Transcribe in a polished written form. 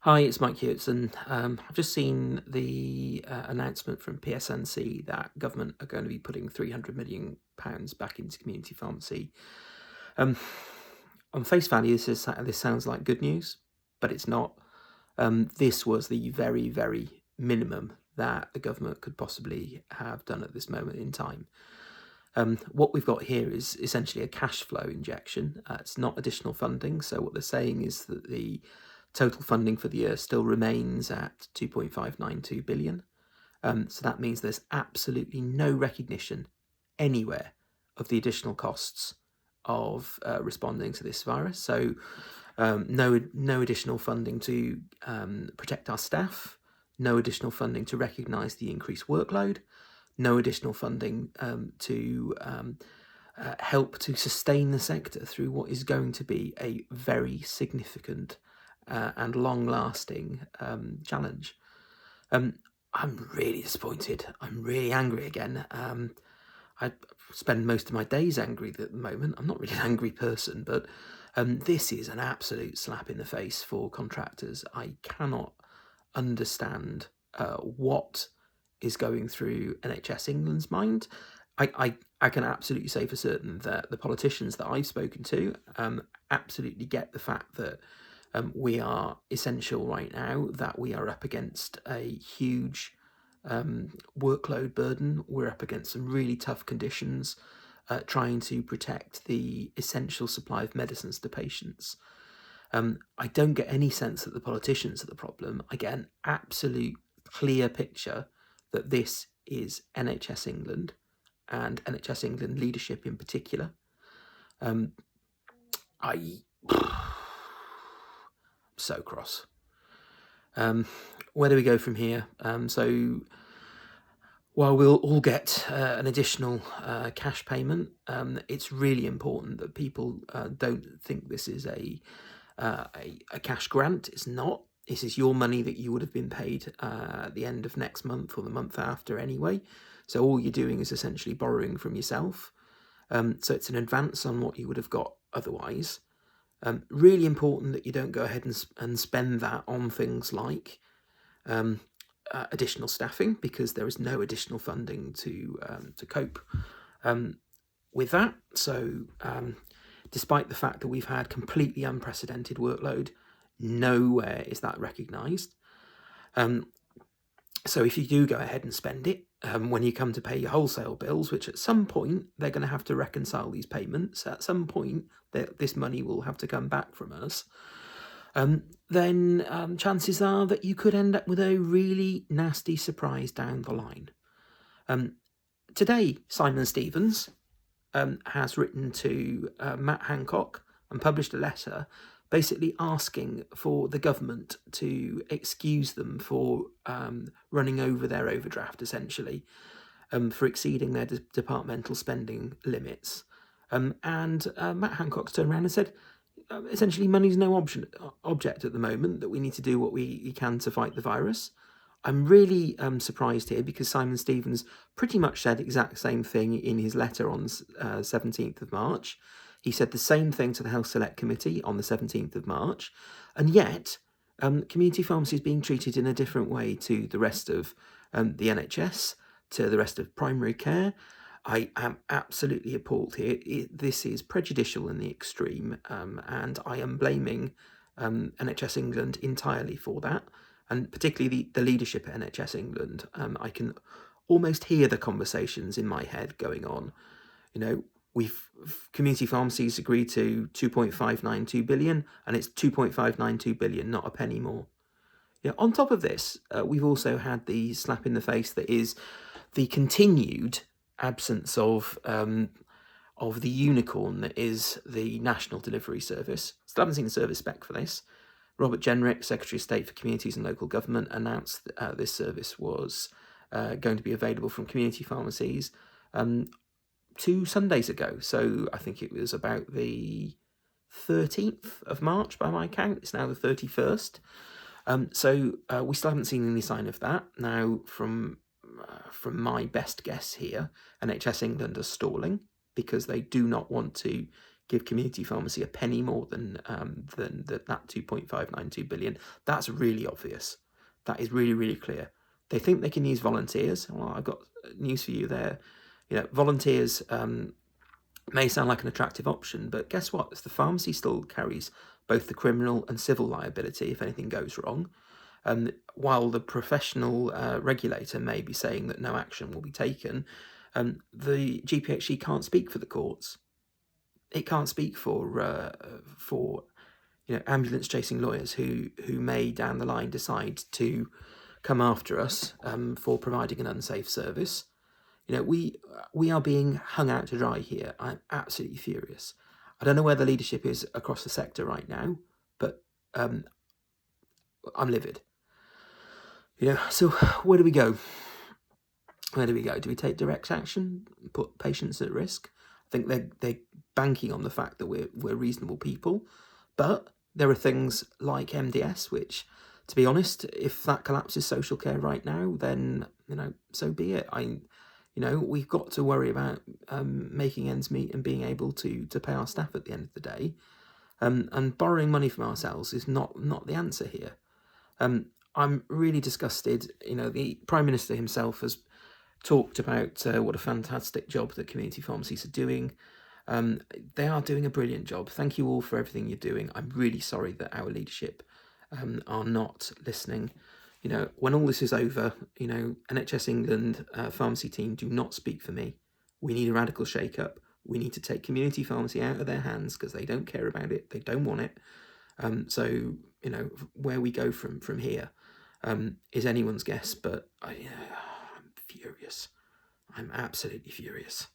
Hi, it's Mike Hewitson. I've just seen the announcement from PSNC that government are going to be putting £300 million back into community pharmacy. Um, on face value, this sounds like good news, but it's not. This was the very, very minimum that the government could possibly have done at this moment in time. What we've got here is essentially a cash flow injection. It's not additional funding. So what they're saying is that the total funding for the year still remains at 2.592 billion. So that means there's absolutely no recognition anywhere of the additional costs of responding to this virus. So no additional funding to protect our staff, no additional funding to recognise the increased workload, no additional funding to help to sustain the sector through what is going to be a very significant and long-lasting challenge. I'm really disappointed. I'm really angry again. I spend most of my days angry at the moment. I'm not really an angry person, but this is an absolute slap in the face for contractors. I cannot understand what is going through NHS England's mind. I can absolutely say for certain that the politicians that I've spoken to absolutely get the fact that we are essential right now, that we are up against a huge workload burden. We're up against some really tough conditions, trying to protect the essential supply of medicines to patients. I don't get any sense that the politicians are the problem. I get an absolute clear picture that this is NHS England and NHS England leadership in particular. I'm so cross. Where do we go from here? So while we'll all get an additional cash payment, it's really important that people don't think this is a cash grant. It's not. This is your money that you would have been paid at the end of next month or the month after anyway. So all you're doing is essentially borrowing from yourself. So it's an advance on what you would have got otherwise. Really important that you don't go ahead and spend that on things like additional staffing, because there is no additional funding to cope with that. So despite the fact that we've had completely unprecedented workload, nowhere is that recognised. So if you do go ahead and spend it, when you come to pay your wholesale bills, which at some point they're going to have to reconcile these payments, at some point this money will have to come back from us, then chances are that you could end up with a really nasty surprise down the line. Today, Simon Stevens has written to Matt Hancock and published a letter basically asking for the government to excuse them for running over their overdraft, essentially, for exceeding their departmental spending limits. And Matt Hancock turned around and said, essentially, money's no object at the moment, that we need to do what we can to fight the virus. I'm really surprised here, because Simon Stevens pretty much said the exact same thing in his letter on 17th of March. He said the same thing to the Health Select Committee on the 17th of March. And yet, community pharmacy is being treated in a different way to the rest of the NHS, to the rest of primary care. I am absolutely appalled here. This is prejudicial in the extreme, and I am blaming NHS England entirely for that, and particularly the leadership at NHS England. I can almost hear the conversations in my head going on. You know, community pharmacies agreed to 2.592 billion, and it's 2.592 billion, not a penny more. Yeah. On top of this, we've also had the slap in the face that is the continued absence of the unicorn that is the National Delivery Service. Still haven't seen the service spec for this. Robert Jenrick, Secretary of State for Communities and Local Government, announced that this service was going to be available from community pharmacies 2 Sundays ago. So I think it was about the 13th of March by my count. It's now the 31st. So we still haven't seen any sign of that. Now, from my best guess here, NHS England are stalling because they do not want to give community pharmacy a penny more than that 2.592 billion. That's really obvious. That is really, really clear. They think they can use volunteers. Well, I've got news for you there. Volunteers may sound like an attractive option, but guess what? The pharmacy still carries both the criminal and civil liability if anything goes wrong. While the professional regulator may be saying that no action will be taken, the GPHC can't speak for the courts. It can't speak for ambulance chasing lawyers who may down the line decide to come after us for providing an unsafe service. We are being hung out to dry here. I'm absolutely furious. I don't know where the leadership is across the sector right now, but I'm livid. So where do we go? Where do we go? Do we take direct action, put patients at risk? I think they're banking on the fact that we're reasonable people, but there are things like MDS, which, to be honest, if that collapses social care right now, then so be it. We've got to worry about making ends meet and being able to pay our staff at the end of the day. And borrowing money from ourselves is not the answer here. I'm really disgusted. The Prime Minister himself has talked about what a fantastic job that community pharmacies are doing. They are doing a brilliant job. Thank you all for everything you're doing. I'm really sorry that our leadership are not listening. When all this is over, NHS England pharmacy team, do not speak for me. We need a radical shake-up. We need to take community pharmacy out of their hands because they don't care about it. They don't want it. So where we go from here is anyone's guess, but I'm furious. I'm absolutely furious.